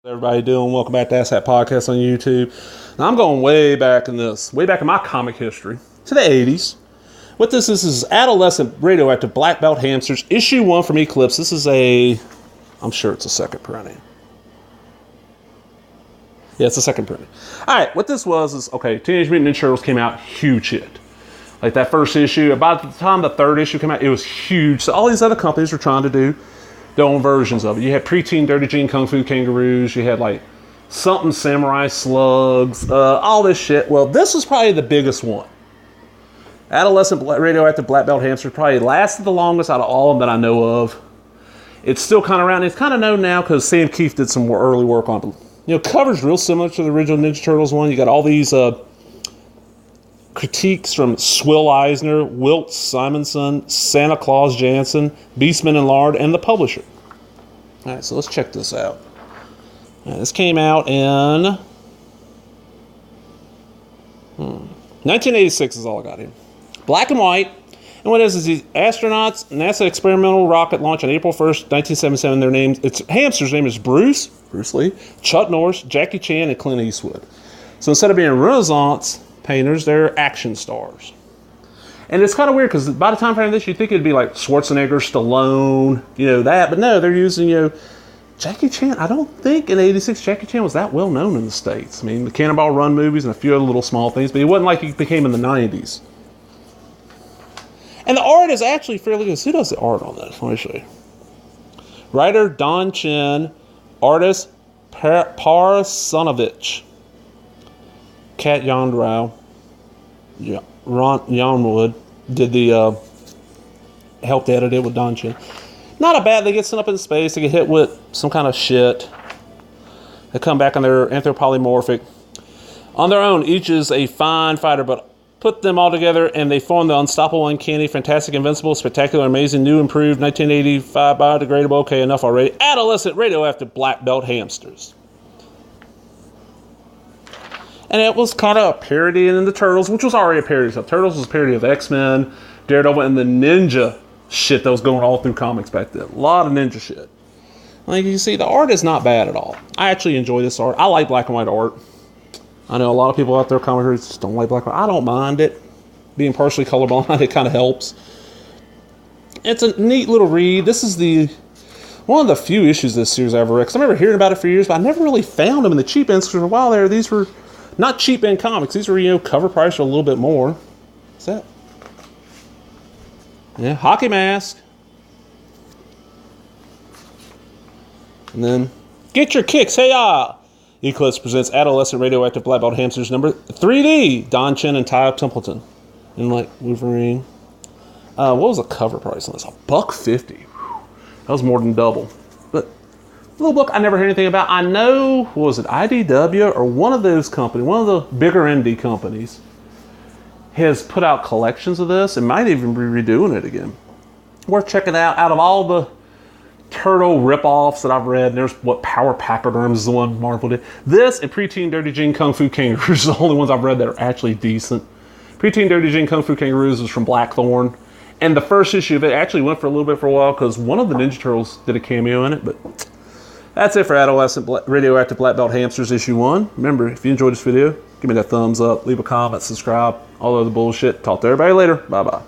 Everybody doing? Welcome back to Ask That Podcast on YouTube. Now I'm going way back in my comic history to the 80s. What this is Adolescent, Radioactive, Black Belt Hamsters, issue 1 from Eclipse. This is I'm sure it's a second printing. Yeah, it's a second printing. Alright, what this is, Teenage Mutant Ninja Turtles came out, huge hit. Like that first issue, about the time the third issue came out, it was huge. So all these other companies were trying to do their own versions of it. You had Preteen Dirty Jean Kung Fu Kangaroos. You had like something Samurai Slugs, all this shit. Well, this was probably the biggest one. Adolescent Radioactive Black Belt Hamster probably lasted the longest out of all of them that I know of. It's still kind of around. It's kind of known now because Sam Keefe did some more early work on it. You know, cover's real similar to the original Ninja Turtles one. You got all these critiques from Swill Eisner, Wilt Simonson, Santa Claus Jansen, Beastman and Lard, and the publisher. All right, so let's check this out. This came out in 1986 is all I got here. Black and white. And what is these astronauts, NASA experimental rocket launch on April 1st, 1977. Their names, Hamster's name is Bruce Lee, Chuck Norris, Jackie Chan, and Clint Eastwood. So instead of being Renaissance painters, they're action stars. And it's kind of weird because by the time frame of this, you'd think it'd be like Schwarzenegger, Stallone, that. But no, they're using, Jackie Chan. I don't think in '86 Jackie Chan was that well known in the States. I mean, the Cannonball Run movies and a few other little small things, but it wasn't like he became in the 90s. And the art is actually fairly good. Who does the art on this? Let me show you. Writer Don Chen, artist Parsonovich, Kat Yondrau, Ron Yonwood did the helped edit it with Don Chen. Not a bad. They get sent up in space. They get hit with some kind of shit. They come back and they're anthropomorphic. On their own, each is a fine fighter, but put them all together and they form the unstoppable, uncanny, fantastic, invincible, spectacular, amazing, new, improved, 1985 biodegradable. Okay, enough already. Adolescent Radioactive Black Belt Hamsters. And it was kind of a parody in the Turtles, which was already a parody. So Turtles was a parody of X-Men, Daredevil, and the ninja shit that was going all through comics back then. A lot of ninja shit. Like you can see, the art is not bad at all. I actually enjoy this art. I like black and white art. I know a lot of people out there, comic readers, just don't like black and white. I don't mind it. Being partially colorblind, it kind of helps. It's a neat little read. This is one of the few issues of this series I ever read. Because I remember hearing about it for years, but I never really found them in the cheap ends. For a while there, these were not cheap end comics. These were, cover price for a little bit more. What's that? Yeah, hockey mask. And then, get your kicks, hey-ya! Eclipse presents Adolescent Radioactive Black Belt Hamsters number 3D. Don Chen and Ty Templeton. And like Wolverine. What was the cover price on this? $1.50. That was more than double. But little book I never heard anything about. I know, what was it, IDW or one of those companies, one of the bigger indie companies, has put out collections of this and might even be redoing it again. Worth checking out. Out of all the Turtle ripoffs that I've read, there's Power Pachyderms is the one Marvel did. This and Preteen Dirty Jean Kung Fu Kangaroos are the only ones I've read that are actually decent. Preteen Dirty Jean Kung Fu Kangaroos was from Blackthorn. And the first issue of it actually went for a little bit for a while because one of the Ninja Turtles did a cameo in it. But that's it for Adolescent Radioactive Black Belt Hamsters issue 1. Remember, if you enjoyed this video, give me that thumbs up, leave a comment, subscribe, all of the bullshit. Talk to everybody later. Bye-bye.